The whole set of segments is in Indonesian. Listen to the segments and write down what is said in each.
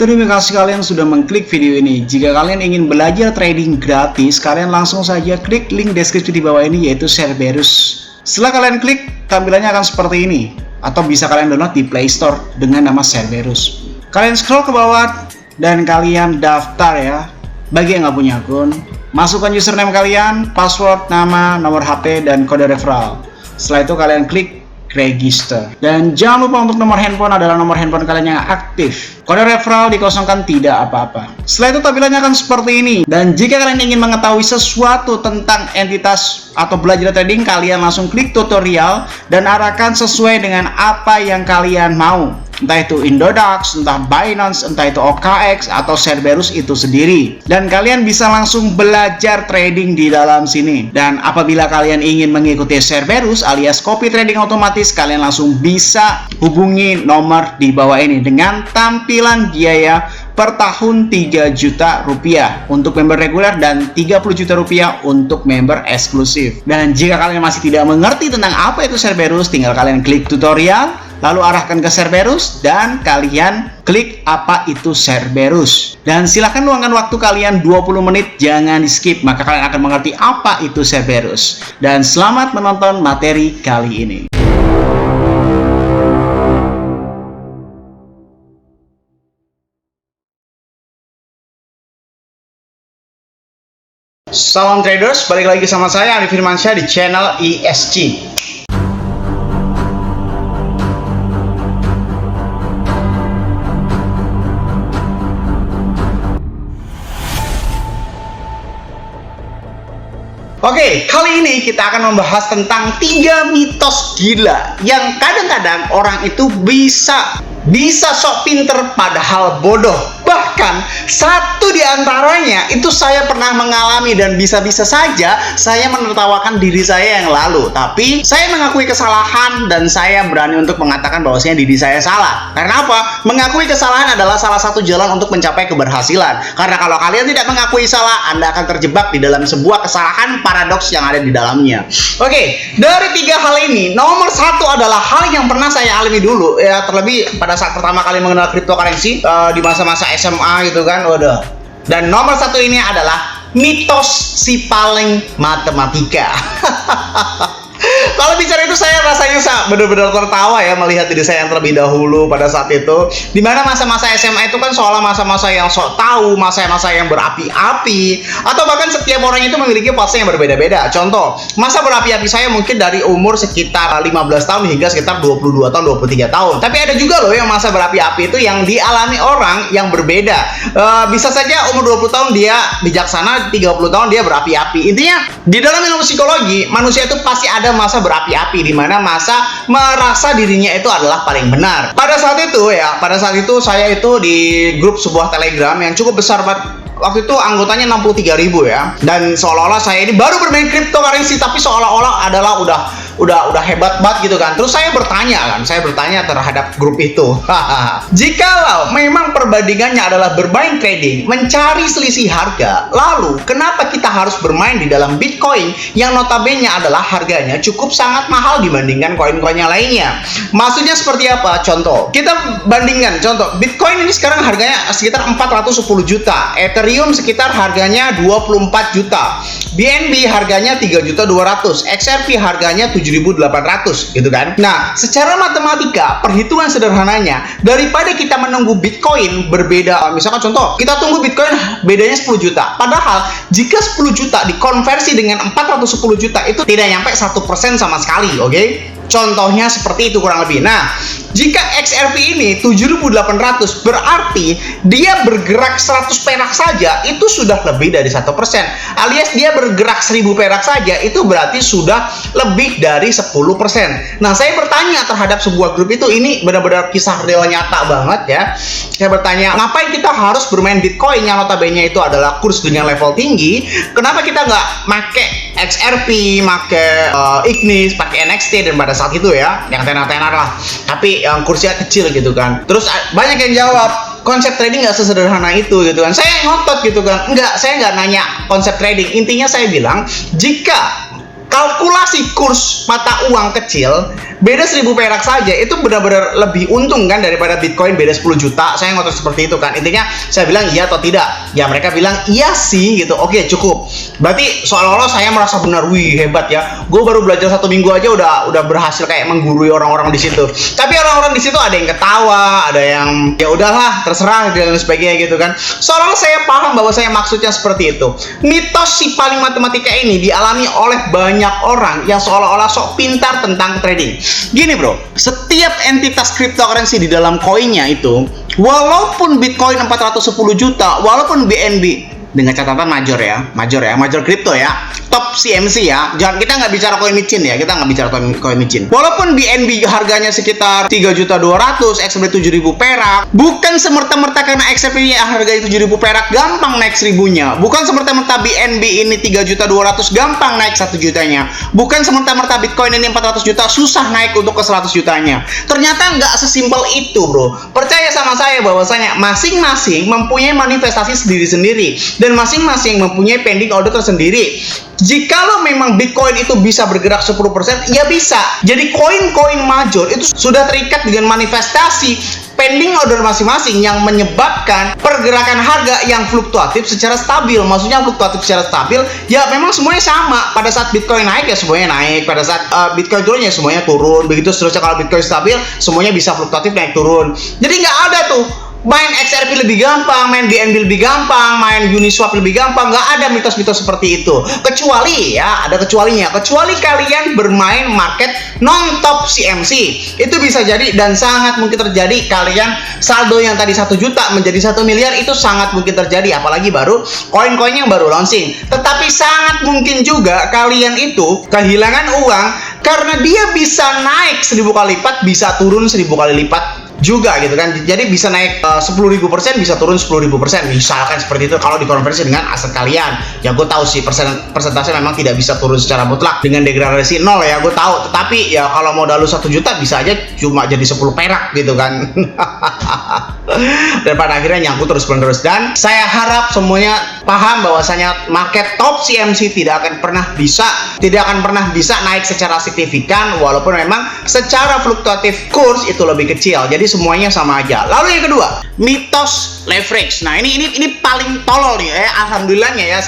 Terima kasih kalian sudah mengklik video ini. Jika kalian ingin belajar trading gratis, kalian langsung saja klik link deskripsi di bawah ini, yaitu Cerberus. Setelah kalian klik, tampilannya akan seperti ini. Atau bisa kalian download di Play Store dengan nama Cerberus. Kalian scroll ke bawah dan kalian daftar ya. Bagi yang nggak punya akun, masukkan username kalian, password, nama, nomor HP, dan kode referral. Setelah itu kalian klik register. Dan jangan lupa untuk nomor handphone adalah nomor handphone kalian yang aktif. Kode referral dikosongkan, tidak apa-apa. Setelah itu tampilannya akan seperti ini. Dan jika kalian ingin mengetahui sesuatu tentang entitas atau belajar trading, kalian langsung klik tutorial dan arahkan sesuai dengan apa yang kalian mau. Entah itu Indodax, entah Binance, entah itu OKX, atau Cerberus itu sendiri. Dan kalian bisa langsung belajar trading di dalam sini. Dan apabila kalian ingin mengikuti Cerberus alias copy trading otomatis, kalian langsung bisa hubungi nomor di bawah ini dengan tampilan biaya per tahun 3 juta rupiah untuk member reguler dan 30 juta rupiah untuk member eksklusif. Dan jika kalian masih tidak mengerti tentang apa itu Cerberus, tinggal kalian klik tutorial, lalu arahkan ke Cerberus dan kalian klik apa itu Cerberus. Dan silahkan luangkan waktu kalian 20 menit, jangan di skip, maka kalian akan mengerti apa itu Cerberus. Dan selamat menonton materi kali ini. Salam traders, balik lagi sama saya Arif Firmansyah di channel ESG. Oke, kali ini kita akan membahas tentang 3 mitos gila yang kadang-kadang orang itu bisa sok pinter padahal bodoh. Bahkan satu di antaranya itu saya pernah mengalami dan bisa-bisa saja saya menertawakan diri saya yang lalu. Tapi saya mengakui kesalahan dan saya berani untuk mengatakan bahwasanya diri saya salah. Karena apa? Mengakui kesalahan adalah salah satu jalan untuk mencapai keberhasilan. Karena kalau kalian tidak mengakui salah, Anda akan terjebak di dalam sebuah kesalahan paradoks yang ada di dalamnya. Oke, dari 3 hal ini, nomor 1 adalah hal yang pernah saya alami dulu ya, terlebih pada saat pertama kali mengenal cryptocurrency di masa-masa SMA gitu kan, waduh. Dan nomor 1 ini adalah mitos si paling matematika. Kalau bicara itu saya rasanya benar-benar tertawa ya melihat diri saya yang terlebih dahulu pada saat itu. Dimana masa-masa SMA itu kan seolah masa-masa yang sok tahu, masa-masa yang berapi-api, atau bahkan setiap orang itu memiliki fase yang berbeda-beda. Contoh, masa berapi-api saya mungkin dari umur sekitar 15 tahun hingga sekitar 22 tahun, 23 tahun. Tapi ada juga loh yang masa berapi-api itu yang dialami orang yang berbeda. Bisa saja umur 20 tahun dia bijaksana, 30 tahun dia berapi-api. Intinya, di dalam ilmu psikologi, manusia itu pasti ada masa berapi-api, di mana masa merasa dirinya itu adalah paling benar. Pada saat itu saya itu di grup sebuah Telegram yang cukup besar banget. Waktu itu anggotanya 63.000 ya. Dan seolah-olah saya ini baru bermain cryptocurrency, tapi seolah-olah adalah udah hebat banget gitu kan. Terus saya bertanya terhadap grup itu. Jikalau memang perbandingannya adalah bermain trading, mencari selisih harga, lalu kenapa kita harus bermain di dalam Bitcoin yang notabene adalah harganya cukup sangat mahal dibandingkan koin-koin yang lainnya? Maksudnya seperti apa? Contoh, kita bandingkan, contoh, Bitcoin ini sekarang harganya sekitar 410 juta, Ethereum sekitar harganya 24 juta, BNB harganya 3.200.000, XRP harganya 7.800 gitu kan. Nah, secara matematika, perhitungan sederhananya, daripada kita menunggu Bitcoin berbeda, misalkan contoh, kita tunggu Bitcoin bedanya 10 juta. Padahal, jika 10 juta dikonversi dengan 410 juta, itu tidak nyampe 1% sama sekali, oke? Contohnya seperti itu kurang lebih. Nah, jika XRP ini 7.800, berarti dia bergerak 100 perak saja, itu sudah lebih dari 1%. Alias dia bergerak 1.000 perak saja, itu berarti sudah lebih dari 10%. Nah, saya bertanya terhadap sebuah grup itu, ini benar-benar kisah real nyata banget ya. Saya bertanya, ngapain kita harus bermain Bitcoin yang notabene itu adalah kurs dengan level tinggi? Kenapa kita nggak make XRP, make Ignis, pakai NXT dan pada saat itu ya, yang tenar-tenar lah, tapi yang kursinya kecil gitu kan. Terus banyak yang jawab, konsep trading nggak sesederhana itu gitu kan. Saya ngotot gitu kan, saya nggak nanya konsep trading. Intinya saya bilang, jika kalkulasi kurs mata uang kecil beda 1.000 perak saja itu benar-benar lebih untung kan daripada Bitcoin beda 10 juta. Saya ngotot seperti itu kan. Intinya saya bilang iya atau tidak. Ya mereka bilang iya sih gitu. Oke, cukup. Berarti seolah-olah saya merasa benar, wih hebat ya. Gue baru belajar 1 minggu aja udah berhasil kayak menggurui orang-orang di situ. Tapi orang-orang di situ ada yang ketawa, ada yang ya udahlah terserah dan sebagainya gitu kan. Seolah-olah saya paham bahwa saya maksudnya seperti itu. Mitos si paling matematika ini dialami oleh banyak orang yang seolah-olah sok pintar tentang trading. Gini bro, setiap entitas cryptocurrency di dalam koinnya itu, walaupun Bitcoin 410 juta, walaupun BNB, dengan catatan major crypto ya, top CMC ya, jangan, kita nggak bicara koin micin ya, kita nggak bicara koin micin. Walaupun BNB harganya sekitar 3.200.000, XRP 7.000 perak, bukan semerta-merta karena XRP harganya 7.000 perak gampang naik 1.000-nya, bukan semerta-merta BNB ini 3.200.000 gampang naik 1 jutanya, bukan semerta-merta Bitcoin ini 400 juta susah naik untuk ke 100 jutanya. Ternyata nggak sesimpel itu bro. Percaya sama saya bahwasanya masing-masing mempunyai manifestasi sendiri-sendiri dan masing-masing mempunyai pending order tersendiri. Jikalau memang Bitcoin itu bisa bergerak 10%, ya bisa. Jadi koin-koin major itu sudah terikat dengan manifestasi pending order masing-masing yang menyebabkan pergerakan harga yang fluktuatif secara stabil. Maksudnya fluktuatif secara stabil, ya memang semuanya sama. Pada saat Bitcoin naik ya semuanya naik, pada saat Bitcoin turun ya semuanya turun. Begitu seterusnya, kalau Bitcoin stabil semuanya bisa fluktuatif naik turun. Jadi nggak ada tuh main XRP lebih gampang, main BNB lebih gampang, main Uniswap lebih gampang. Nggak ada mitos-mitos seperti itu. Kecuali ya, ada kecualinya. Kecuali kalian bermain market non-top CMC. Itu bisa jadi dan sangat mungkin terjadi. Kalian saldo yang tadi 1 juta menjadi 1 miliar itu sangat mungkin terjadi. Apalagi baru koin-koin yang baru launching. Tetapi sangat mungkin juga kalian itu kehilangan uang karena dia bisa naik 1000 kali lipat, bisa turun 1000 kali lipat juga gitu kan. Jadi bisa naik 10.000%, bisa turun 10.000%, misalkan seperti itu kalau dikonversi dengan aset kalian. Ya gue tahu sih persentase memang tidak bisa turun secara mutlak dengan degradasi 0 ya, gue tahu. Tetapi ya kalau modal lu 1 juta bisa aja cuma jadi 10 perak gitu kan. Dan pada akhirnya nyangkut terus-menerus. Dan saya harap semuanya paham bahwasanya market top CMC tidak akan pernah bisa naik secara signifikan, walaupun memang secara fluktuatif kurs itu lebih kecil. Jadi semuanya sama aja. Lalu yang kedua, mitos leverage. Nah, ini paling tolol nih ya. Alhamdulillahnya ya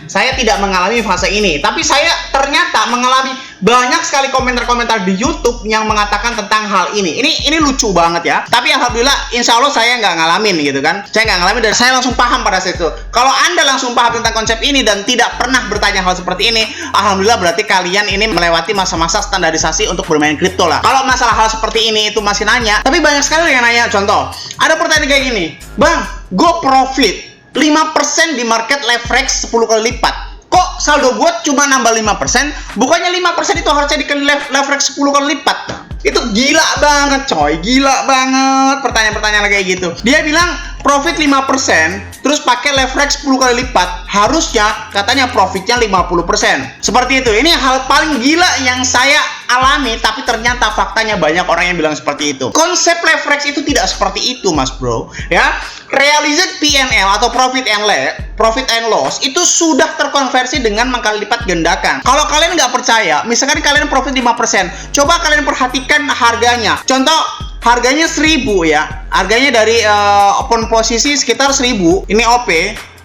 saya tidak mengalami fase ini, tapi saya ternyata mengalami banyak sekali komentar-komentar di YouTube yang mengatakan tentang hal ini. Ini lucu banget ya. Tapi alhamdulillah, insya Allah saya nggak ngalamin gitu kan. Saya nggak ngalamin dan saya langsung paham pada saat itu. Kalau Anda langsung paham tentang konsep ini dan tidak pernah bertanya hal seperti ini, alhamdulillah berarti kalian ini melewati masa-masa standarisasi untuk bermain kripto lah. Kalau masalah hal seperti ini itu masih nanya, tapi banyak sekali yang nanya. Contoh, ada pertanyaan kayak gini, Bang, gue profit 5% di market leverage 10 kali lipat. Kok saldo gue cuma nambah 5%? Bukannya 5% itu harusnya dikali leverage 10 kali lipat? Itu gila banget coy, gila banget pertanyaan-pertanyaan kayak gitu. Dia bilang profit 5%, terus pakai leverage 10 kali lipat, harusnya katanya profitnya 50%. Seperti itu. Ini hal paling gila yang saya alami, tapi ternyata faktanya banyak orang yang bilang seperti itu. Konsep leverage itu tidak seperti itu, Mas Bro. Ya, realized PNL atau profit and loss itu sudah terkonversi dengan mengkali lipat gandakan. Kalau kalian nggak percaya, misalkan kalian profit 5%, coba kalian perhatikan harganya. Contoh, harganya 1000 ya. Harganya dari open posisi sekitar 1000. Ini OP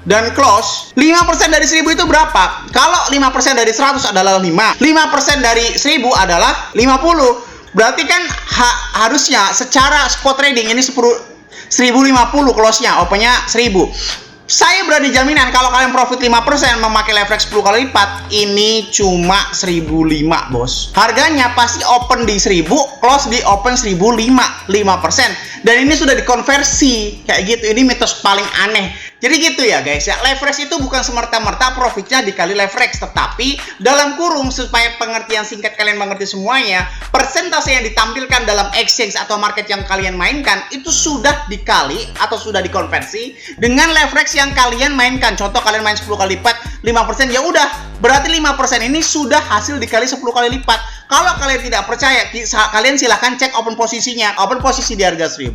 dan close. 5% dari 1000 itu berapa? Kalau 5% dari 100 adalah 5. 5% dari 1000 adalah 50. Berarti kan harusnya secara spot trading ini 1050 close-nya, open-nya 1000. Saya berani jaminan kalau kalian profit 5% memakai leverage 10 kali lipat, ini cuma 1005, bos. Harganya pasti open di 1000, close di open 1005, 5%. Dan ini sudah dikonversi kayak gitu. Ini mitos paling aneh. Jadi gitu ya guys ya, leverage itu bukan semerta-merta profitnya dikali leverage, tetapi dalam kurung supaya pengertian singkat kalian mengerti semuanya, persentase yang ditampilkan dalam exchange atau market yang kalian mainkan itu sudah dikali atau sudah dikonversi dengan leverage yang kalian mainkan. Contoh kalian main 10 kali lipat, 5%, ya udah, berarti 5% ini sudah hasil dikali 10 kali lipat. Kalau kalian tidak percaya, kalian silahkan cek open posisinya. Open posisi di harga 1000,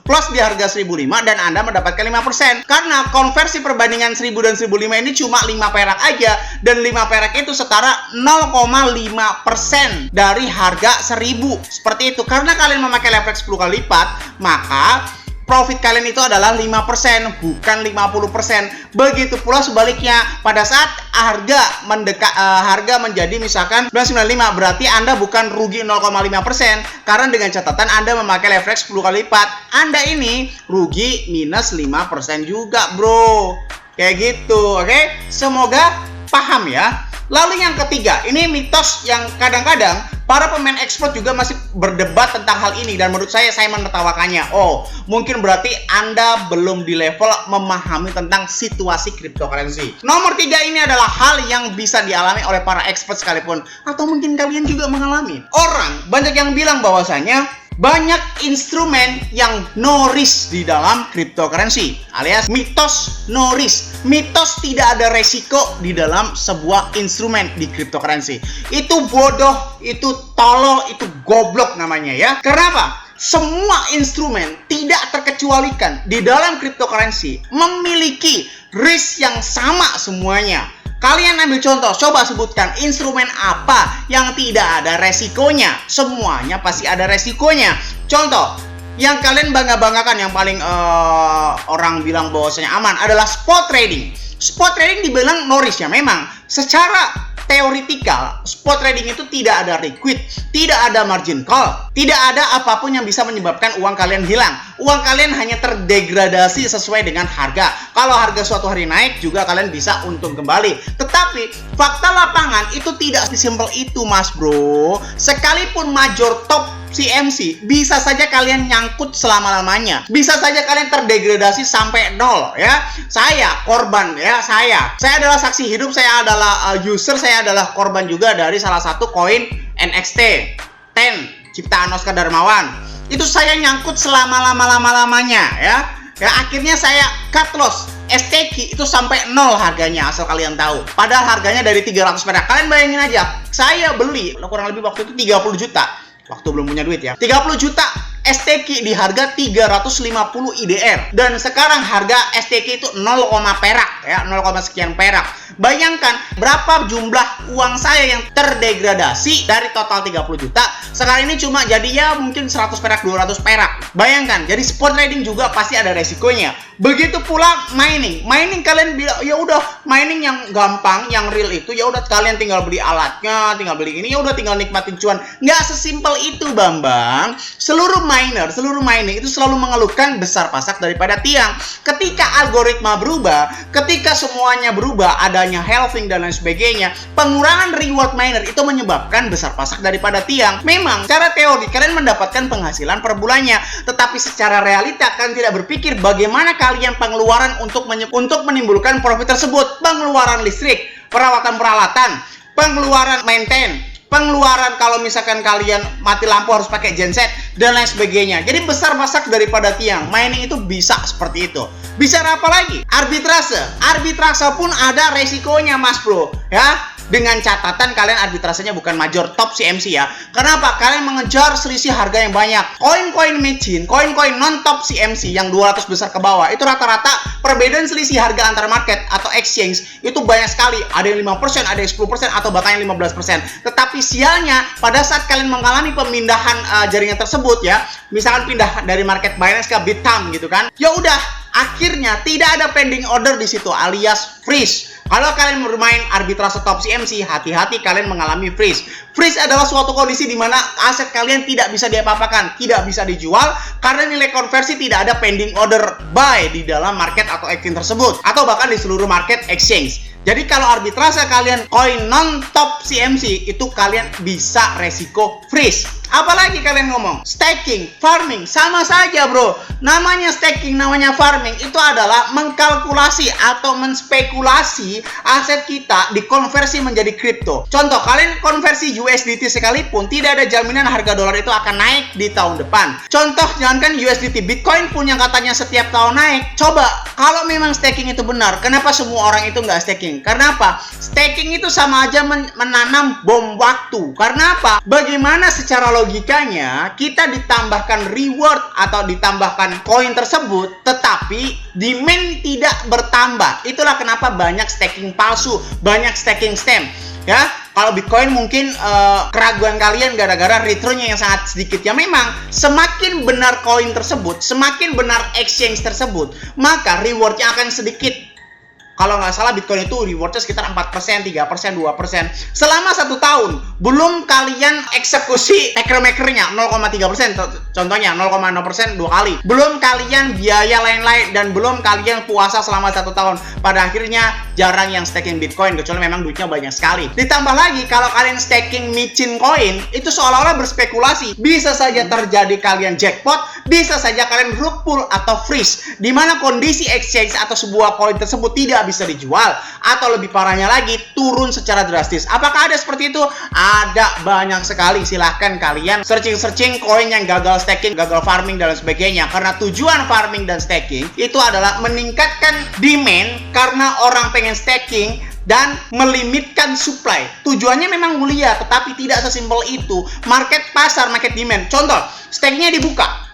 close di harga 1005, dan Anda mendapatkan 5%. Karena konversi perbandingan 1000 dan 1005 ini cuma 5 perak aja, dan 5 perak itu setara 0,5% dari harga 1000. Seperti itu. Karena kalian memakai leverage 10 kali lipat, maka profit kalian itu adalah 5%, bukan 50%. Begitu pula sebaliknya, pada saat harga menjadi misalkan 995, berarti Anda bukan rugi 0,5%, karena dengan catatan Anda memakai leverage 10 kali lipat. Anda ini rugi minus 5% juga, bro. Kayak gitu, oke? Semoga paham ya. Lalu yang ketiga, ini mitos yang kadang-kadang para pemain expert juga masih berdebat tentang hal ini, dan menurut saya menertawakannya. Oh, mungkin berarti Anda belum di level memahami tentang situasi cryptocurrency. Nomor 3 ini adalah hal yang bisa dialami oleh para expert sekalipun, atau mungkin kalian juga mengalami. Orang banyak yang bilang bahwasanya banyak instrumen yang no risk di dalam cryptocurrency, alias mitos no risk. Mitos tidak ada resiko di dalam sebuah instrumen di cryptocurrency. Itu bodoh, itu tolol, itu goblok namanya ya. Kenapa? Semua instrumen tidak terkecualikan di dalam cryptocurrency memiliki risk yang sama semuanya. Kalian ambil contoh, coba sebutkan instrumen apa yang tidak ada resikonya. Semuanya pasti ada resikonya. Contoh, yang kalian bangga-banggakan, yang paling orang bilang bahwasanya aman adalah spot trading. Spot trading dibilang no risk ya, memang. Secara teoritikal, spot trading itu tidak ada liquid, tidak ada margin call, tidak ada apapun yang bisa menyebabkan uang kalian hilang. Uang kalian hanya terdegradasi sesuai dengan harga. Kalau harga suatu hari naik, juga kalian bisa untung kembali. Tetapi fakta lapangan itu tidak sesimpel itu, mas bro. Sekalipun major top CMC, bisa saja kalian nyangkut selama-lamanya. Bisa saja kalian terdegradasi sampai 0 ya. Saya korban ya, saya adalah saksi hidup, saya adalah user, saya adalah korban juga dari salah satu koin NXT 10 ciptaan Oscar Darmawan. Itu saya nyangkut selama-lamanya ya. Ya, akhirnya saya cut loss. STQ itu sampai 0 harganya, asal kalian tahu. Padahal harganya dari 300 perak. Kalian bayangin aja, saya beli kurang lebih waktu itu 30 juta. Waktu belum punya duit ya. 30 juta STQ di harga 350 IDR. Dan sekarang harga STQ itu 0, perak ya, 0, sekian perak. Bayangkan berapa jumlah uang saya yang terdegradasi dari total 30 juta. Sekarang ini cuma jadi ya mungkin 100 perak, 200 perak. Bayangkan, jadi spot trading juga pasti ada resikonya. Begitu pula mining. Mining kalian bilang ya udah mining yang gampang, yang real itu ya udah kalian tinggal beli alatnya, tinggal beli ini, ya udah tinggal nikmatin cuan. Nggak sesimpel itu, Bambang. Seluruh mining itu selalu mengeluhkan besar pasak daripada tiang. Ketika algoritma berubah, ketika semuanya berubah, adanya halving dan lain sebagainya, pengurangan reward miner itu menyebabkan besar pasak daripada tiang. Memang secara teori kalian mendapatkan penghasilan per bulannya, tetapi secara realita kalian tidak berpikir bagaimana kalian pengeluaran untuk menimbulkan profit tersebut. Pengeluaran listrik, perawatan peralatan, pengeluaran maintain, pengeluaran kalau misalkan kalian mati lampu harus pakai genset dan lain sebagainya. Jadi besar pasak daripada tiang. Mining itu bisa seperti itu. Bicara apa lagi? Arbitrase pun ada resikonya, mas bro ya. Dengan catatan kalian arbitrasenya bukan major top CMC ya. Kenapa? Kalian mengejar selisih harga yang banyak. Koin-koin micin, koin-koin non top CMC yang 200 besar ke bawah, itu rata-rata perbedaan selisih harga antar market atau exchange itu banyak sekali. Ada yang 5%, ada yang 10%, atau bahkan yang 15%. Tetapi sialnya, pada saat kalian mengalami pemindahan jaringan tersebut ya, misalkan pindah dari market Binance ke Bithumb gitu kan, ya udah, akhirnya tidak ada pending order di situ, alias freeze. Kalau kalian bermain arbitrase top CMC, hati-hati kalian mengalami freeze. Freeze adalah suatu kondisi di mana aset kalian tidak bisa diapa-apakan, tidak bisa dijual karena nilai konversi tidak ada pending order buy di dalam market atau exchange tersebut, atau bahkan di seluruh market exchange. Jadi kalau arbitrase kalian koin non top CMC, itu kalian bisa resiko freeze. Apalagi kalian ngomong staking, farming, sama saja bro. Namanya staking, namanya farming, itu adalah mengkalkulasi atau menspekulasi aset kita dikonversi menjadi kripto. Contoh, kalian konversi USDT sekalipun, tidak ada jaminan harga dolar itu akan naik di tahun depan. Contoh, jangankan USDT, Bitcoin pun yang katanya setiap tahun naik. Coba kalau memang staking itu benar, kenapa semua orang itu nggak staking? Karena apa? Staking itu sama aja menanam bom waktu. Karena apa? Bagaimana secara logikanya kita ditambahkan reward atau ditambahkan koin tersebut, tetapi demand tidak bertambah. Itulah kenapa banyak staking palsu, banyak staking scam. Ya, kalau Bitcoin mungkin keraguan kalian gara-gara returnnya yang sangat sedikit. Ya memang, semakin benar koin tersebut, semakin benar exchange tersebut, maka rewardnya akan sedikit. Kalau nggak salah Bitcoin itu rewardnya sekitar 4%, 3%, 2%. Selama 1 tahun, belum kalian eksekusi maker-makernya 0,3%. Contohnya 0,0% 2 kali. Belum kalian biaya lain-lain dan belum kalian puasa selama 1 tahun. Pada akhirnya jarang yang staking Bitcoin, kecuali memang duitnya banyak sekali. Ditambah lagi, kalau kalian staking micin coin, itu seolah-olah berspekulasi. Bisa saja terjadi kalian jackpot, bisa saja kalian rug pull atau freeze, di mana kondisi exchange atau sebuah koin tersebut tidak bisa dijual, atau lebih parahnya lagi turun secara drastis. Apakah ada seperti itu? Ada banyak sekali. Silahkan kalian searching koin yang gagal staking, gagal farming dan sebagainya. Karena tujuan farming dan staking itu adalah meningkatkan demand karena orang pengen staking dan melimitkan supply. Tujuannya memang mulia, tetapi tidak sesimpel itu. Market pasar, market demand. Contoh, stakingnya dibuka,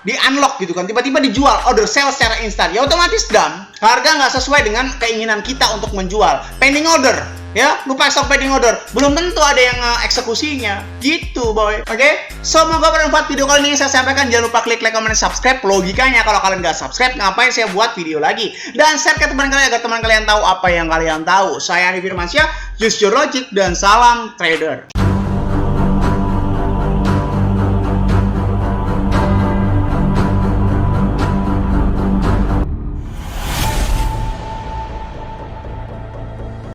di unlock gitu kan, tiba-tiba dijual, order sell secara instan, ya otomatis down. Harga nggak sesuai dengan keinginan kita untuk menjual. Pending order, ya, lupa stop pending order, belum tentu ada yang eksekusinya, gitu boy. Oke? Semoga bermanfaat video kali ini saya sampaikan. Jangan lupa klik like, comment, subscribe. Logikanya kalau kalian nggak subscribe, ngapain saya buat video lagi? Dan share ke teman kalian agar teman kalian tahu apa yang kalian tahu. Saya Andi Firmansyah, use your logic, dan salam trader.